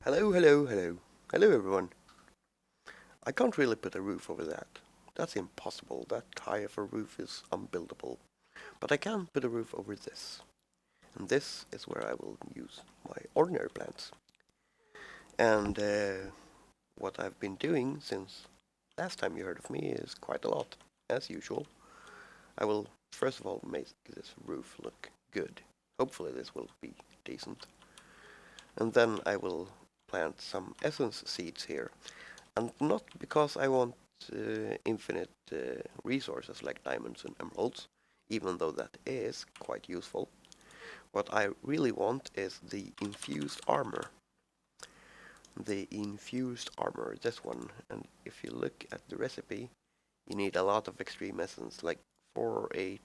Hello, hello, hello. Hello, everyone. I can't really put a roof over that. That's impossible. That high of a roof is unbuildable. But I can put a roof over this. And this is where I will use my ordinary plants. And what I've been doing since last time you heard of me is quite a lot, as usual. I will first of all make this roof look good. Hopefully this will be decent. And then I will plant some essence seeds here. And not because I want infinite resources like diamonds and emeralds, even though that is quite useful. What I really want is the infused armor. The infused armor, this one. And if you look at the recipe, you need a lot of extreme essence, like 4 or 8.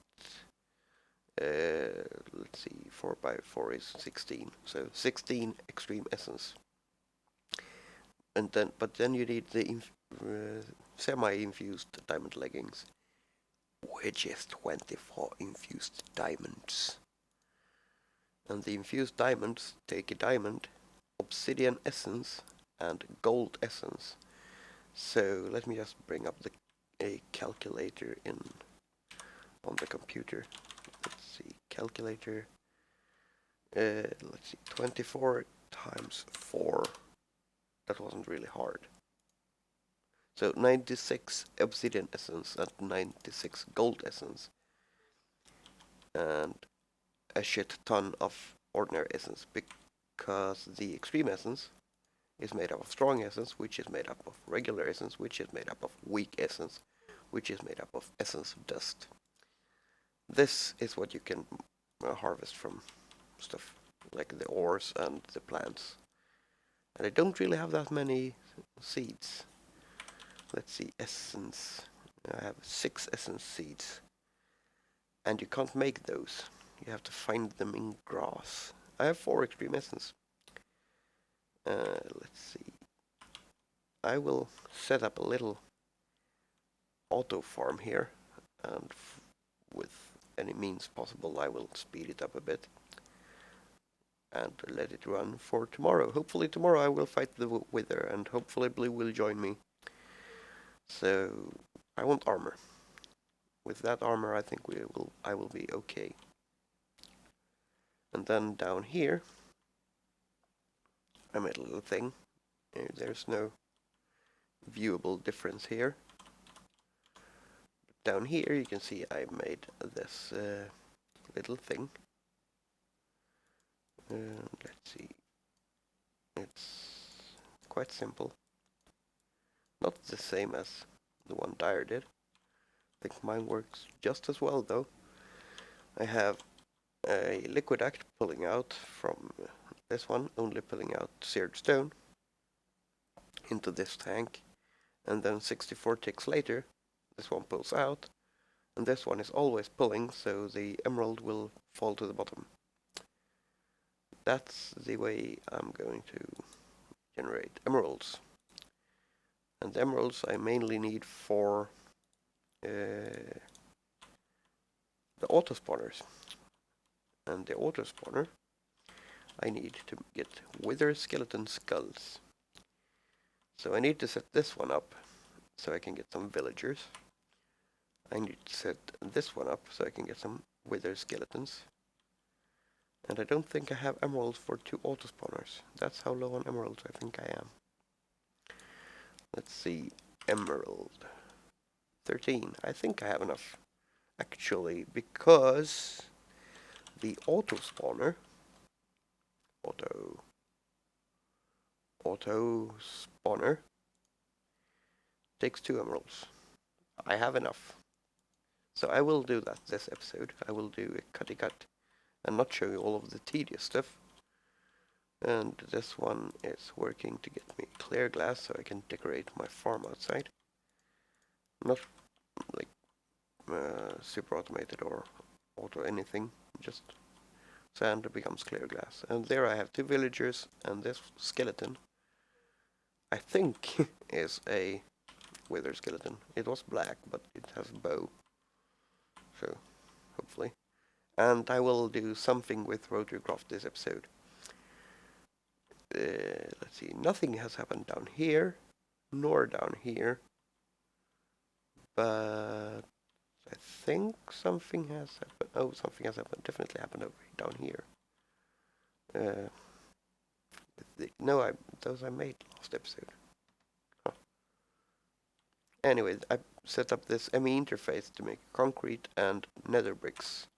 Let's see, 4 by 4 is 16. So 16 extreme essence. But then you need the semi-infused diamond leggings, which is 24 infused diamonds. And the infused diamonds take a diamond, obsidian essence, and gold essence. So let me just bring up a calculator in on the computer. Let's see, calculator. Let's see, 24 times 4. That wasn't really hard. So 96 obsidian essence and 96 gold essence. And a shit ton of ordinary essence, because the extreme essence is made up of strong essence, which is made up of regular essence, which is made up of weak essence, which is made up of essence dust. This is what you can harvest from stuff like the ores and the plants. And I don't really have that many seeds. Let's see, essence. I have 6 essence seeds. And you can't make those. You have to find them in grass. I have 4 extreme essence. Let's see. I will set up a little auto farm here, and with any means possible I will speed it up a bit and let it run for tomorrow. Hopefully tomorrow I will fight the wither, and hopefully Blue will join me. So I want armor. With that armor I think I will be okay. And then down here I made a little thing. There's no viewable difference here. Down here you can see I made this little thing. Let's see. It's quite simple. Not the same as the one Dyer did. I think mine works just as well though. I have a liquid act pulling out from this one, only pulling out seared stone into this tank, and then 64 ticks later this one pulls out, and this one is always pulling, so the emerald will fall to the bottom. That's the way I'm going to generate emeralds. And the emeralds I mainly need for the auto spawners. And the auto spawner I need to get wither skeleton skulls. So I need to set this one up so I can get some villagers. I need to set this one up so I can get some wither skeletons. And I don't think I have emeralds for 2 auto spawners. That's how low on emeralds I think I am. Let's see, emerald 13. I think I have enough actually, because the auto spawner auto spawner takes 2 emeralds. I have enough. So I will do that this episode. I will do a cutty cut and not show you all of the tedious stuff. And this one is working to get me clear glass so I can decorate my farm outside. Not like super automated or auto anything, just sand becomes clear glass. And there I have 2 villagers, and this skeleton I think is a wither skeleton. It was black, but it has a bow. So, hopefully. And I will do something with rotary craft this episode. let's see, nothing has happened down here, nor down here, but I think something has happened. Oh, something has happened. Definitely happened over down here. No, those I made last episode. Huh. Anyway, I set up this ME interface to make concrete and nether bricks.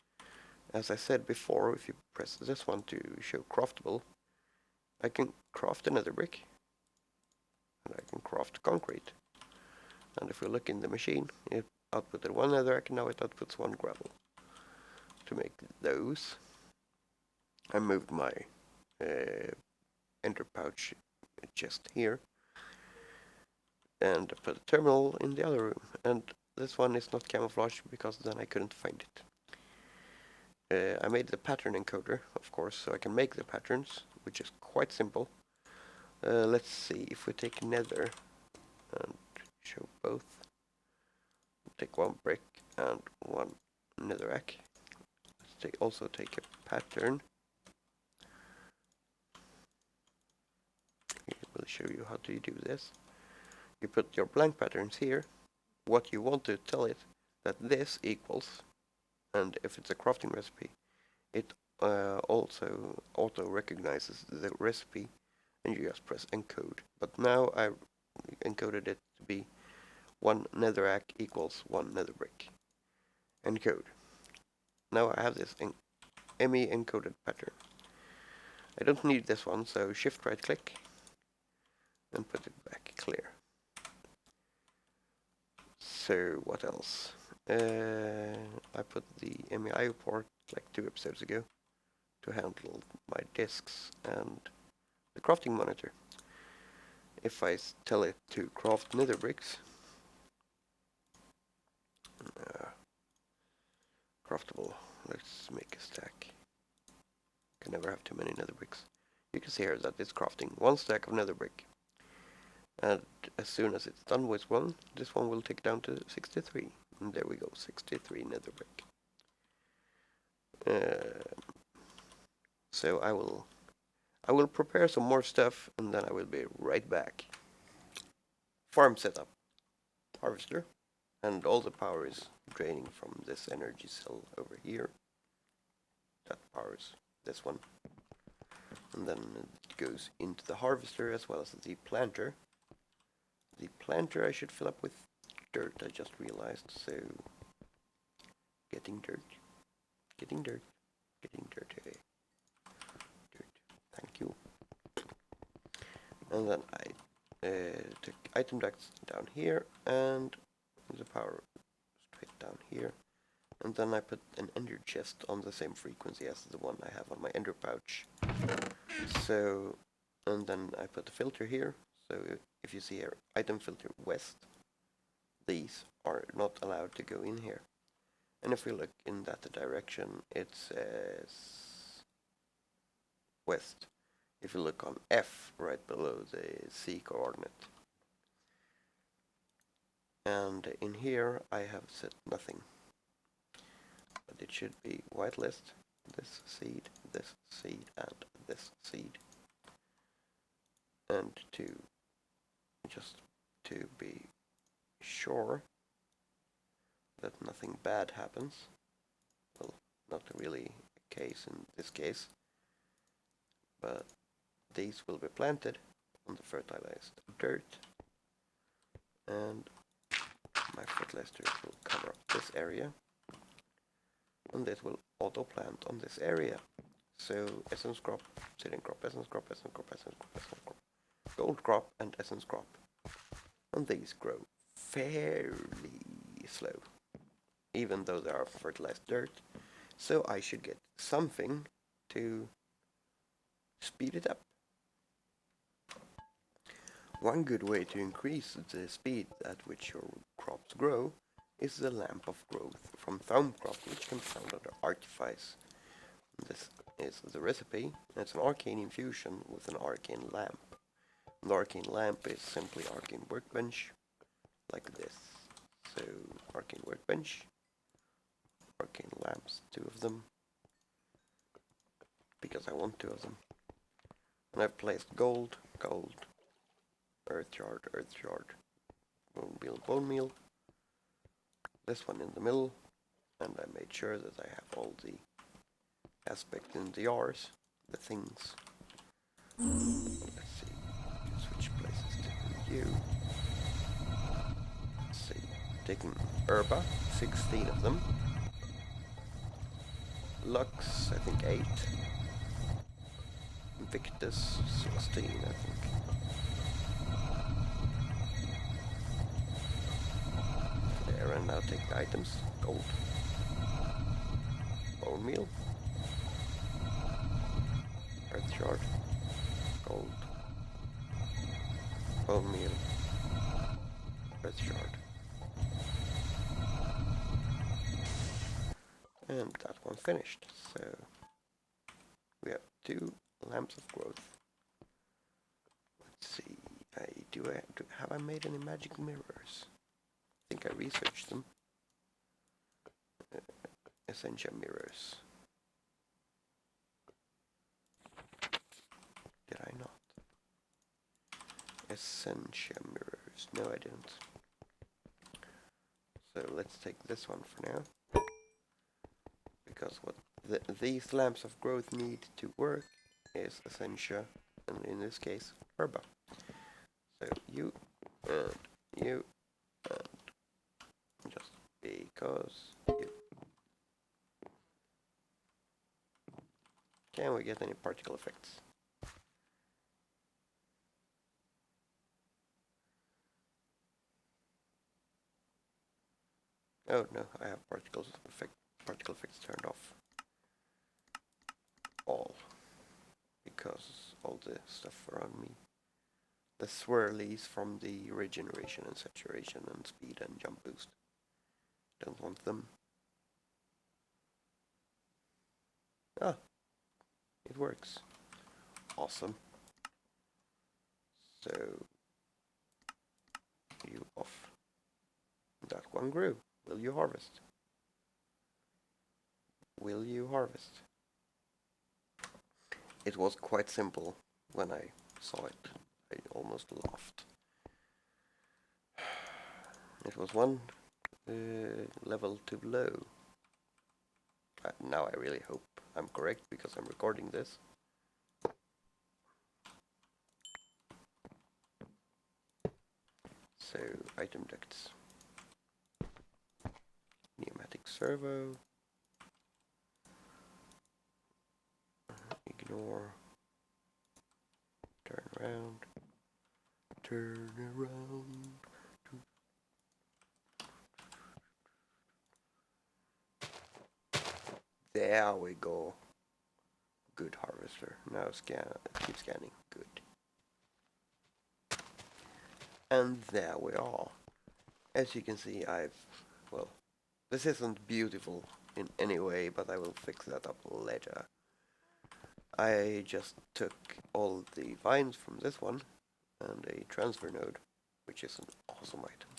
As I said before, if you press this one to show craftable, I can craft another brick, and I can craft concrete. And if we look in the machine, it outputted one netherrack, now it outputs one gravel. To make those, I moved my ender pouch chest here, and put a terminal in the other room. And this one is not camouflaged because then I couldn't find it. I made the pattern encoder, of course, so I can make the patterns, which is quite simple. Let's see, if we take nether and show both, take one brick and one netherrack. Let's also take a pattern. I will show you how to do this. You put your blank patterns here, what you want to tell it that this equals, and if it's a crafting recipe, it also auto recognizes the recipe, and you just press encode. But now I encoded it to be one netherrack equals one nether brick. Encode. Now I have this ME encoded pattern. I don't need this one, so shift right click and put it back clear. So what else? I put the MEIO port like 2 episodes ago to handle my disks and the crafting monitor. If I tell it to craft nether bricks, craftable, let's make a stack. Can never have too many nether bricks. You can see here that it's crafting 1 stack of nether brick. And as soon as it's done with one, this one will take down to 63. And there we go, 63 nether brick. So I will prepare some more stuff and then I will be right back. Farm setup. Harvester. And all the power is draining from this energy cell over here. That powers this one. And then it goes into the harvester as well as the planter. The planter I should fill up with dirt, I just realized, so getting dirt, getting dirt, getting dirt, dirt, thank you. And then I took item ducts down here and the power straight down here. And then I put an ender chest on the same frequency as the one I have on my ender pouch. So, and then I put a filter here. So if you see here, item filter west, these are not allowed to go in here. And if we look in that direction, it says west. If you look on F, right below the C coordinate. And in here, I have set nothing. But it should be whitelist, this seed, and this seed. And just to be sure that nothing bad happens, well, not really a case in this case, but these will be planted on the fertilized dirt, and my fertilizer will cover up this area, and this will auto plant on this area. So essence crop, seeding crop, essence crop, essence crop, essence crop, essence crop, gold crop, and essence crop. And these grow fairly slow, even though they are fertilized dirt. So I should get something to speed it up. One good way to increase the speed at which your crops grow is the lamp of growth from Thaumcraft, which can be found under Artifice. This is the recipe. It's an arcane infusion with an arcane lamp. The arcane lamp is simply arcane workbench, like this. So arcane workbench, arcane lamps, 2 of them, because I want 2 of them. And I've placed gold, gold, earth shard, bone meal. This one in the middle, and I made sure that I have all the aspects in the R's, the things. Let's see, switch places to you. Let's see, taking Herba, 16 of them. Lux, I think 8. Invictus, 16, I think. There, and now take the items. Gold. Bone meal. Earth shard. Gold. Bone meal. Earth shard. And that one finished. So we have 2 lamps of growth. Let's see. Have I made any magic mirrors? I think I researched them. Essentia mirrors. Did I not? Essentia mirrors. No, I didn't. So let's take this one for now. Because what these lamps of growth need to work is Essentia, and in this case, Herba. So you and you and just because you. Can we get any particle effects? Oh no, I have particle effects turned off. All. Because all the stuff around me. The swirlies from the regeneration and saturation and speed and jump boost. Don't want them. Ah, it works. Awesome. So, you off. That one grew. Will you harvest? Will you harvest? It was quite simple when I saw it. I almost laughed. It was one level too low. Now I really hope I'm correct because I'm recording this. So, item ducts. Pneumatic servo. Ignore. Turn around. Turn around. There we go. Good harvester. Now keep scanning. Good. And there we are. As you can see, well, this isn't beautiful in any way, but I will fix that up later. I just took all the vines from this one and a transfer node, which is an awesome item.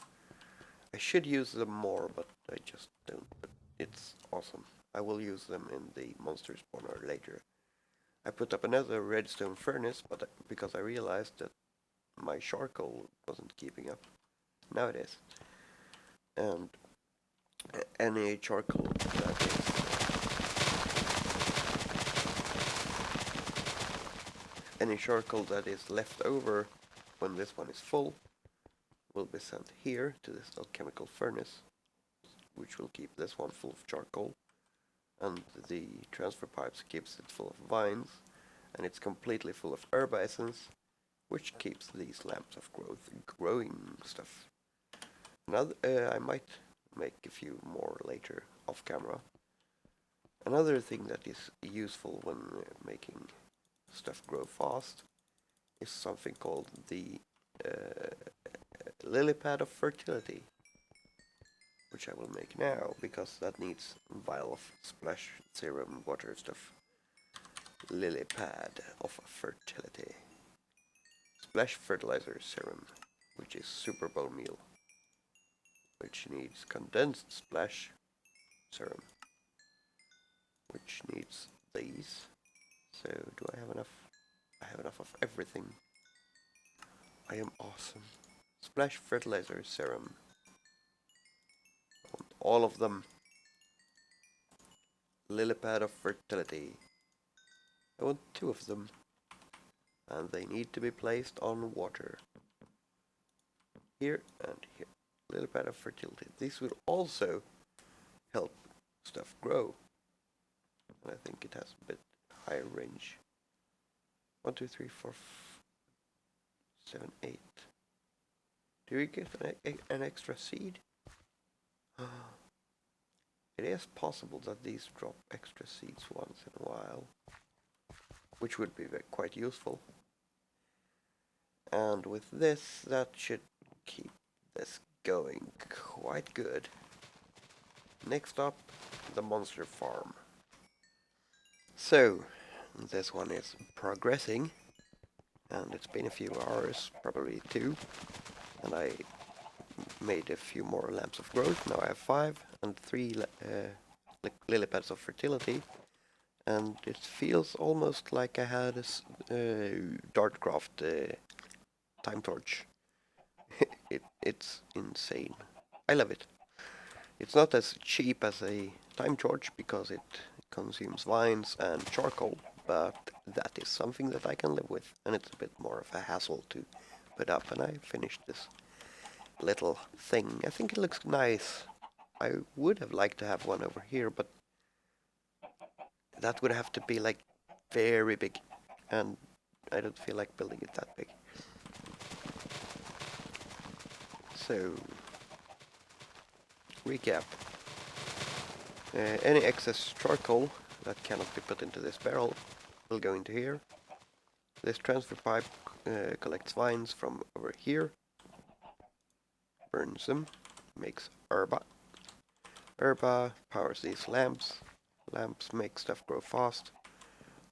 I should use them more, but I just don't. But it's awesome. I will use them in the monster spawner later. I put up another redstone furnace, but because I realized that my charcoal wasn't keeping up. Now it is. And any charcoal that is left over when this one is full will be sent here to this alchemical furnace, which will keep this one full of charcoal, and the transfer pipes keeps it full of vines, and it's completely full of herba essence, which keeps these lamps of growth growing stuff. I might make a few more later off camera. Another thing that is useful when making stuff grow fast is something called the lily pad of fertility, which I will make now because that needs vial of splash serum water stuff. Lily pad of fertility. Splash fertilizer serum, which is super bone meal, which needs condensed splash serum, which needs these. So do I have enough? I have enough of everything. I am awesome. Splash fertilizer serum. I want all of them. Lily pad of fertility. I want 2 of them. And they need to be placed on water. Here and here. Lily pad of fertility. This will also help stuff grow. And I think it has a bit higher range. 1, 2, 3, 4, 7, 8. Do we get an extra seed? It is possible that these drop extra seeds once in a while, which would be quite useful. And with this, that should keep this going quite good. Next up, the monster farm. So, this one is progressing, and it's been a few hours, probably 2, and I made a few more lamps of growth. Now I have 5 and 3 lily pads of fertility, and it feels almost like I had a Dartcraft time torch. It's insane. I love it. It's not as cheap as a time torch because it consumes vines and charcoal, but that is something that I can live with, and it's a bit more of a hassle to put up. And I finished this little thing. I think it looks nice. I would have liked to have one over here, but that would have to be like very big, and I don't feel like building it that big. So, recap. Any excess charcoal that cannot be put into this barrel will go into here. This transfer pipe collects vines from over here, burns them, makes herba. Herba powers these lamps. Lamps make stuff grow fast.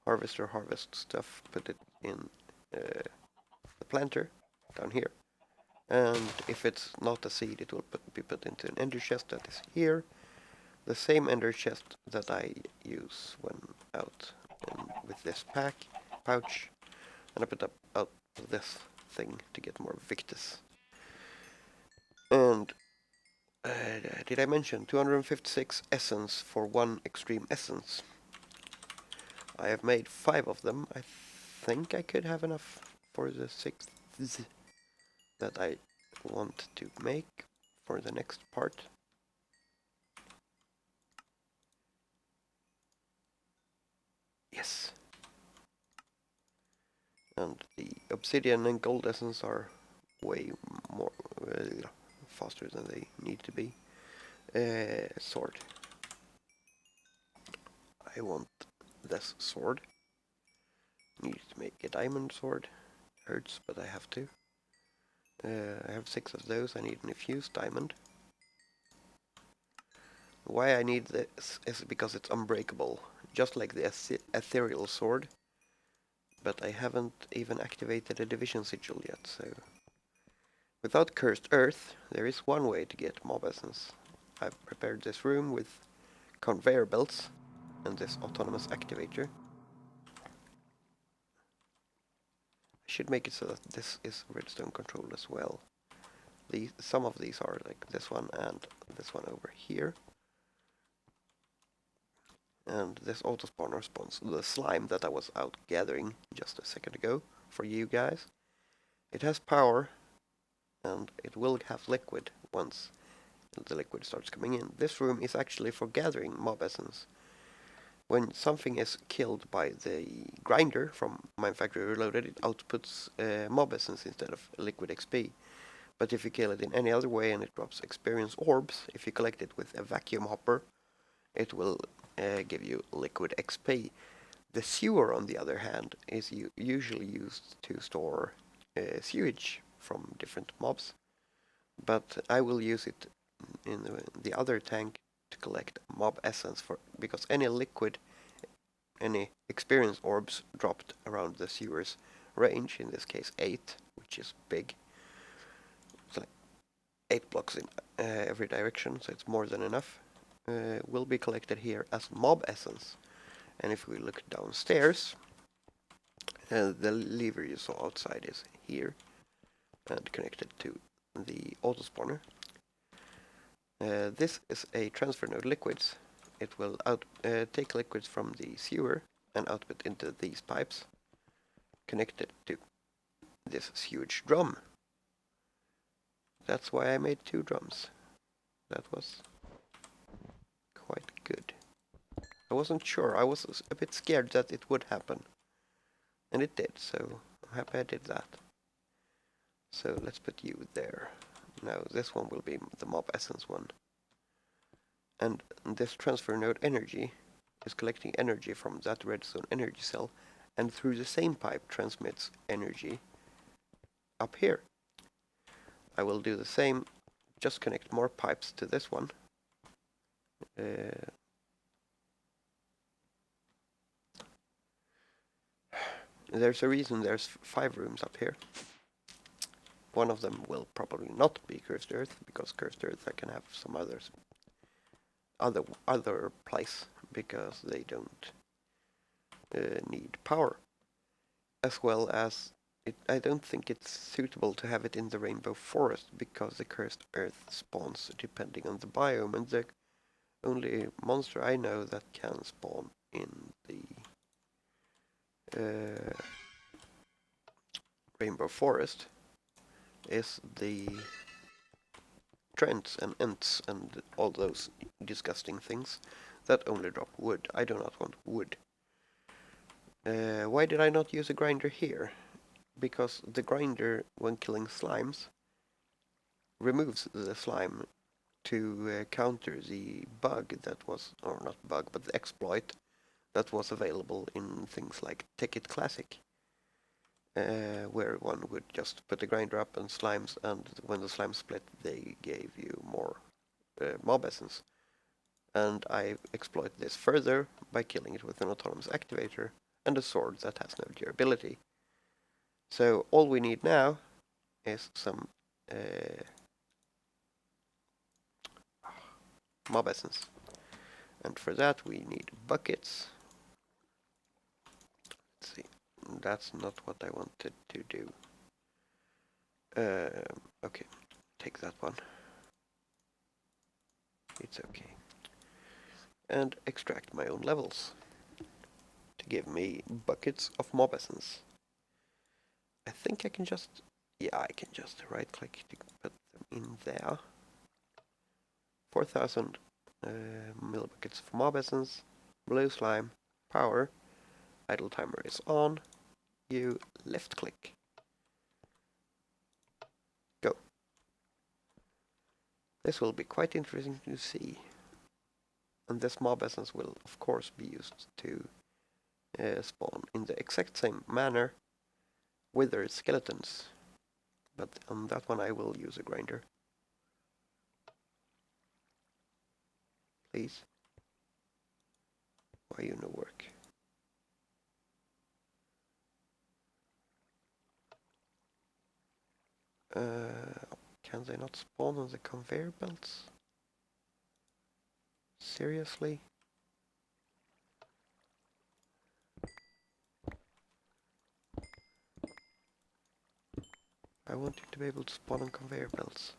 Harvester harvests stuff, put it in the planter down here. And if it's not a seed, it will be put into an ender chest that is here. The same ender chest that I use when out with this pouch. And I put out this thing to get more Victus. And did I mention 256 essence for 1 extreme essence? I have made 5 of them. I think I could have enough for the 6th that I want to make for the next part. Yes. And the obsidian and gold essence are way more faster than they need to be. Sword. I want this sword. Need to make a diamond sword. Hurts, but I have to. I have 6 of those. I need an infused diamond. Why I need this is because it's unbreakable, just like the ethereal sword. But I haven't even activated a division sigil yet, so... Without cursed earth, there is one way to get mob essence. I've prepared this room with conveyor belts and this autonomous activator. I should make it so that this is redstone controlled as well. Some of these are like this one and this one over here. And this auto spawner spawns the slime that I was out gathering just a second ago for you guys. It has power, and it will have liquid once the liquid starts coming in. This room is actually for gathering mob essence. When something is killed by the grinder from Mine Factory Reloaded, it outputs mob essence instead of liquid XP. But if you kill it in any other way and it drops experience orbs, if you collect it with a vacuum hopper, it will give you liquid XP. The sewer, on the other hand, is usually used to store sewage from different mobs. But I will use it in the other tank to collect mob essence because any experience orbs dropped around the sewer's range, in this case 8, which is big. It's like 8 blocks in every direction, so it's more than enough. Will be collected here as mob essence. And if we look downstairs, The lever you saw outside is here and connected to the auto spawner. This is a transfer node liquids. It will take liquids from the sewer and output into these pipes connected to this huge drum. That's why I made 2 drums. That was quite good. I wasn't sure. I was a bit scared that it would happen. And it did, so I'm happy I did that. So let's put you there. Now this one will be the mob essence one. And this transfer node energy is collecting energy from that redstone energy cell and through the same pipe transmits energy up here. I will do the same, just connect more pipes to this one. There's a reason there's 5 rooms up here. One of them will probably not be cursed earth, because cursed earth I can have some other place, because they don't need power. As well as I don't think it's suitable to have it in the rainbow forest, because the cursed earth spawns depending on the biome, and the only monster I know that can spawn in the rainbow forest is the trents and ents and all those disgusting things that only drop wood. I do not want wood. Why did I not use a grinder here? Because the grinder, when killing slimes, removes the slime to counter the bug that was, or not bug, but the exploit that was available in things like Ticket Classic, where one would just put the grinder up and slimes, and when the slimes split, they gave you more mob essence. And I exploit this further by killing it with an autonomous activator and a sword that has no durability. So all we need now is some mob essence. And for that we need buckets. Let's see, that's not what I wanted to do. Okay, take that one. It's okay. And extract my own levels to give me buckets of mob essence. I think I can just, yeah, I can just right click to put them in there. 4,000 millibuckets of mob essence, blue slime, power, idle timer is on, you left click. Go. This will be quite interesting to see. And this mob essence will of course be used to spawn in the exact same manner withered skeletons. But on that one I will use a grinder. Please. Why you no work? Can they not spawn on the conveyor belts? Seriously? I want you to be able to spawn on conveyor belts.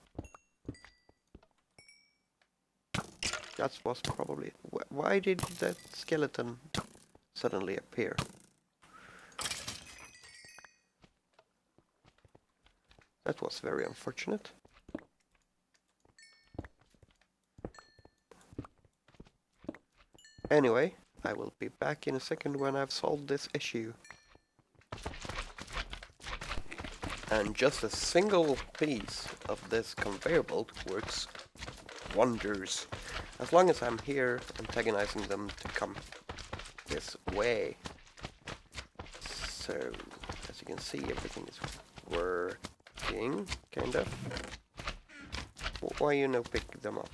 That was probably... Why did that skeleton suddenly appear? That was very unfortunate. Anyway, I will be back in a second when I've solved this issue. And just a single piece of this conveyor belt works wonders. As long as I'm here antagonizing them to come this way. So, as you can see, everything is working, kind of. Why you no pick them up?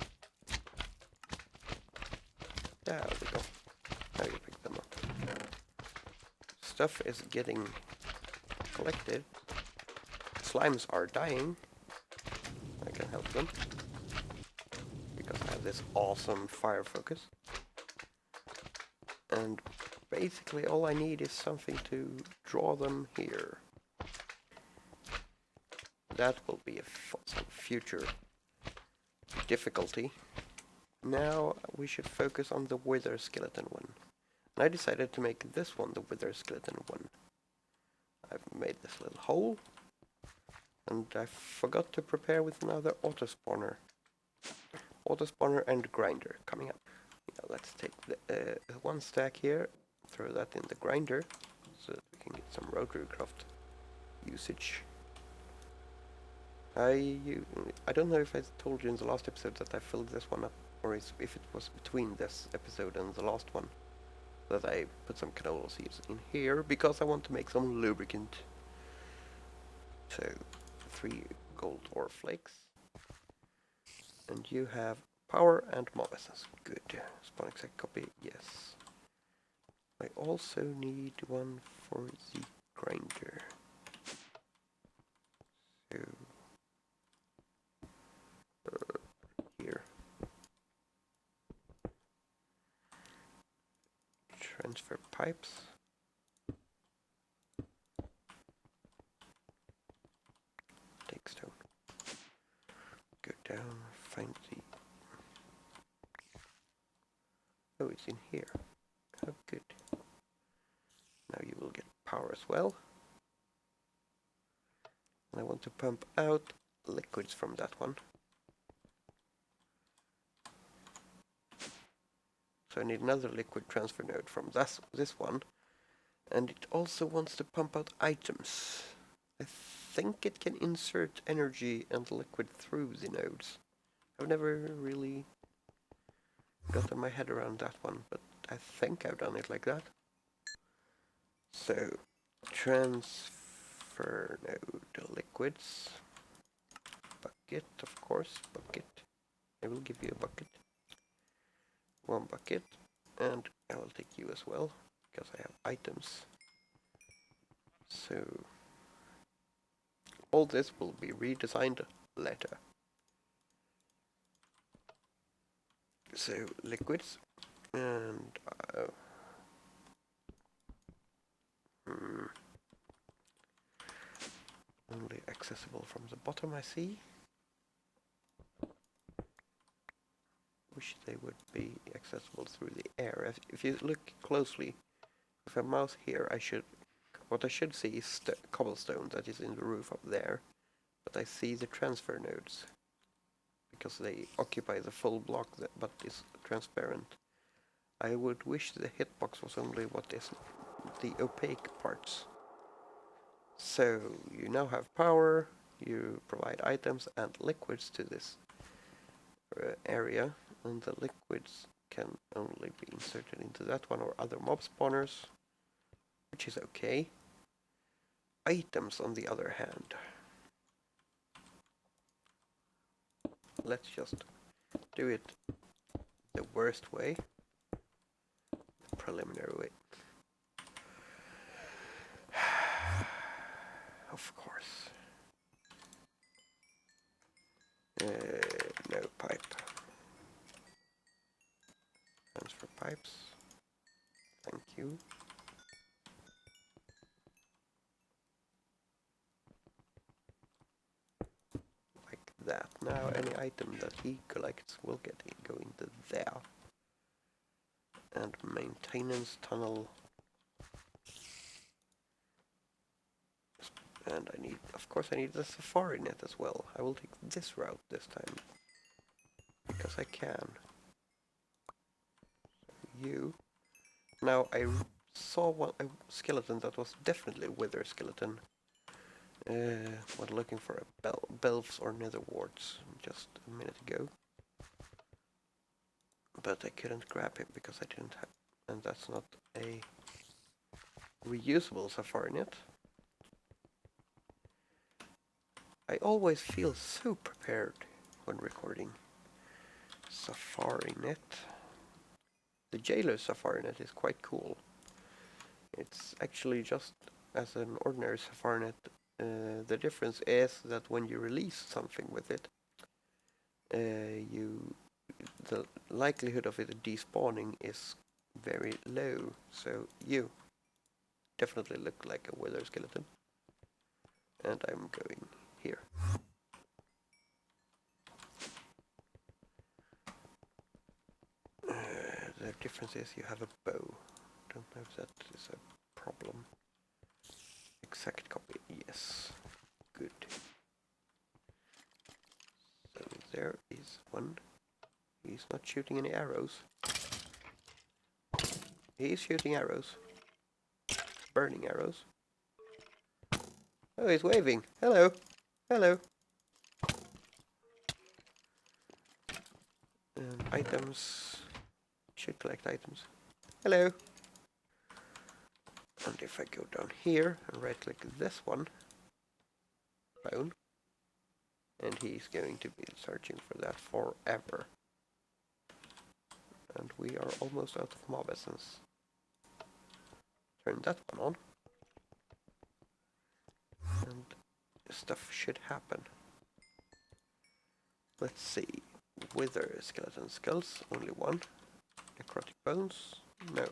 There we go. Now you pick them up. Stuff is getting collected. Slimes are dying. I can help them. Because I have this awesome fire focus. And basically all I need is something to draw them here. That will be some future difficulty. Now we should focus on the wither skeleton one. And I decided to make this one the wither skeleton one. I've made this little hole. And I forgot to prepare with another auto spawner. Auto spawner and grinder coming up. Now let's take the one stack here, throw that in the grinder, so that we can get some rotary craft usage. I don't know if I told you in the last episode that I filled this one up, or if it was between this episode and the last one, that I put some canola seeds in here, because I want to make some lubricant. So, 3 gold ore flakes. And you have power and mob essence. Good. Spawn exact copy, yes. I also need one for the grinder. So, here. Transfer pipes. Take stone. Go down, find the... Oh, it's in here. Oh, good. Now you will get power as well. And I want to pump out liquids from that one. So I need another liquid transfer node from this one. And it also wants to pump out items. I think it can insert energy and liquid through the nodes. I've never really gotten my head around that one, but I think I've done it like that. So, transfer node liquids. Bucket, of course, bucket. I will give you a bucket. 1 bucket, and I will take you as well, because I have items. So, all this will be redesigned later. So, liquids, and only accessible from the bottom, I see. Wish they would be accessible through the air. If you look closely, if I mouse here, what I should see is cobblestone that is in the roof up there, but I see the transfer nodes because they occupy the full block but is transparent. I would wish the hitbox was only what is the opaque parts. So you now have power, you provide items and liquids to this area, and the liquids can only be inserted into that one or other mob spawners, which is okay. Items, on the other hand, let's just do it the worst way, the preliminary way. Of course. No pipe. Transfer pipes. Thank you. Like that. Now any item that he collects will go into there. And maintenance tunnel. And of course I need the safari net as well. I will take this route this time. Because I can. You. Now I saw a skeleton that was definitely a wither skeleton. When looking for a belfs or nether warts just a minute ago. But I couldn't grab him because I didn't have, and that's not a reusable safari net. I always feel so prepared when recording. Safari net. The jailer safari net is quite cool. It's actually just as an ordinary safari net. The difference is that when you release something with it, the likelihood of it despawning is very low. So definitely look like a wither skeleton. And I'm going here. The difference is you have a bow. Don't know if that is a problem. Exact copy, yes. Good. So there is one. He's not shooting any arrows. He's shooting arrows. Burning arrows. Oh, he's waving. Hello. Hello. Items. Should collect items. Hello. And if I go down here and right click this one. Bone. And he's going to be searching for that forever. And we are almost out of mob essence. Turn that one on. And stuff should happen. Let's see. Wither skeleton skulls, only one. Necrotic bones, no.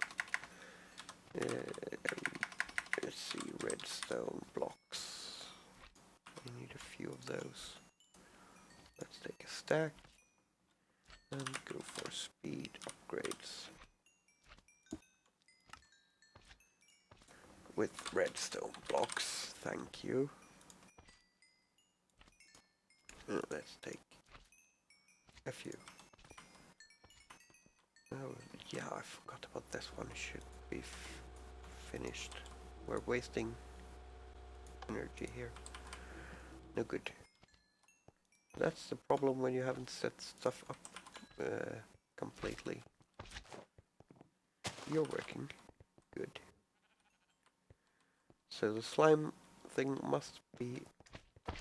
Let's see, redstone blocks. I need a few of those. Let's take a stack and go for speed upgrades. With redstone blocks, thank you. Let's take a few. Oh, yeah, I forgot about this one. It should be finished. We're wasting energy here. No good. That's the problem when you haven't set stuff up completely. You're working. Good. So the slime thing must be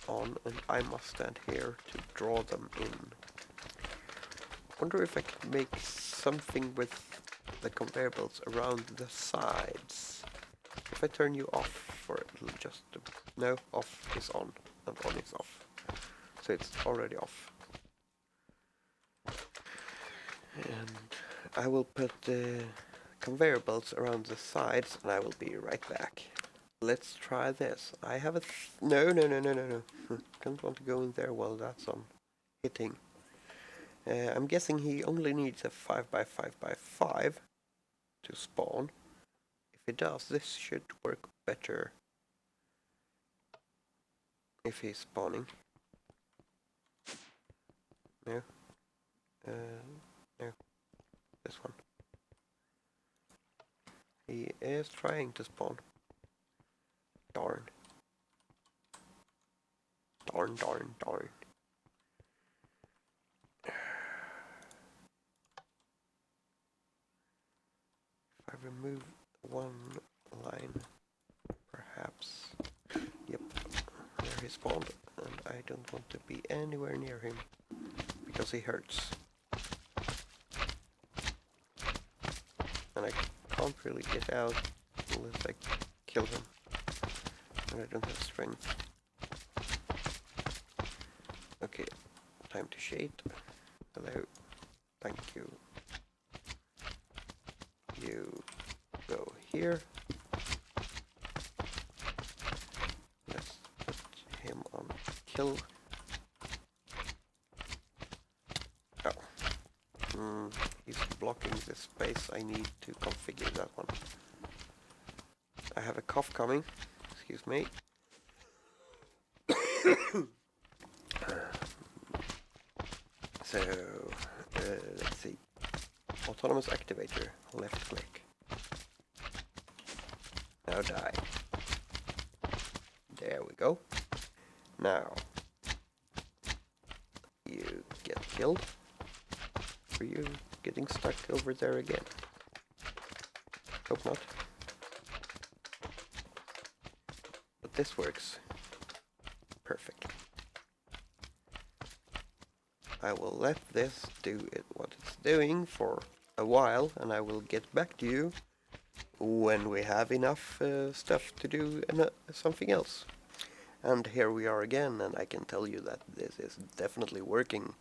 on, and I must stand here to draw them in. Wonder if I could make something with the conveyor belts around the sides. If I turn you off for it, it'll just... No, off is on, and on is off. So it's already off. And I will put the conveyor belts around the sides, and I will be right back. Let's try this. I have a... No. Don't want to go in there while that's on hitting. I'm guessing he only needs a 5x5x5 to spawn. If he does, this should work better. If he's spawning. No. No. This one. He is trying to spawn. Darn. Darn. If I remove one line, perhaps. Yep, there he spawned, and I don't want to be anywhere near him because he hurts. And I can't really get out unless I kill him. And I don't have strength. Okay, time to shade. Hello, thank you. You go here. Let's put him on kill. Oh. He's blocking the space. I need to configure that one. I have a cough coming. Excuse me. So, let's see. Autonomous activator, left click. Now die. There we go. Now, you get killed. For you getting stuck over there again. Hope not. But this works. Perfect. I will let this do what it's doing for a while, and I will get back to you when we have enough stuff to do something else. And here we are again, and I can tell you that this is definitely working.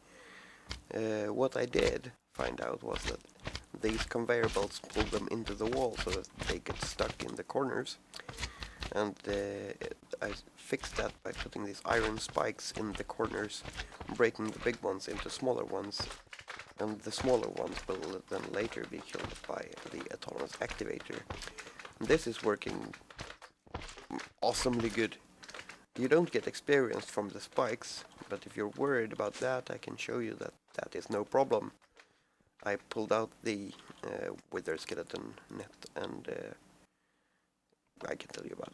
What I did find out was that these conveyor belts pull them into the wall so that they get stuck in the corners. And I fixed that by putting these iron spikes in the corners, breaking the big ones into smaller ones, and the smaller ones will then later be killed by the autonomous activator. And this is working awesomely good. You don't get experience from the spikes, but if you're worried about that, I can show you that that is no problem. I pulled out the wither skeleton net, and I can tell you about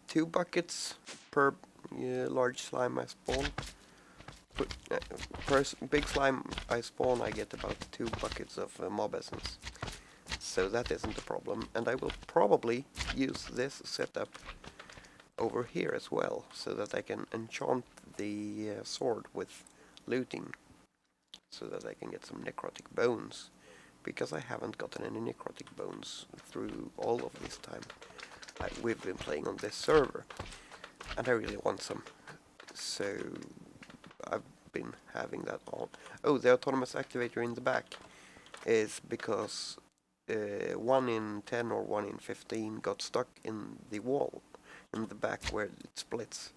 2 buckets per large slime I spawn. Per big slime I spawn, I get about 2 buckets of mob essence. So that isn't a problem, and I will probably use this setup over here as well, so that I can enchant the sword with looting, so that I can get some necrotic bones, because I haven't gotten any necrotic bones through all of this time we've been playing on this server, and I really want some, so I've been having that on. Oh, the autonomous activator in the back is because 1 in 10 or 1 in 15 got stuck in the wall in the back where it splits.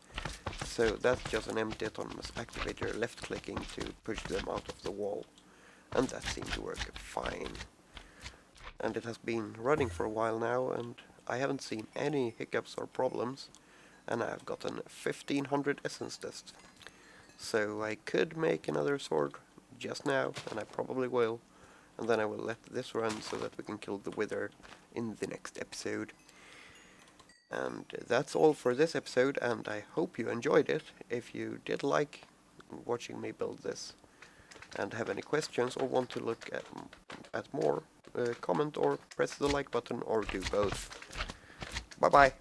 So that's just an empty autonomous activator left clicking to push them out of the wall, and that seemed to work fine. And it has been running for a while now, and I haven't seen any hiccups or problems, and I've gotten 1500 essence dust. So I could make another sword just now, and I probably will, and then I will let this run so that we can kill the wither in the next episode. And that's all for this episode, and I hope you enjoyed it. If you did like watching me build this and have any questions or want to look at more, comment or press the like button or do both. Bye bye.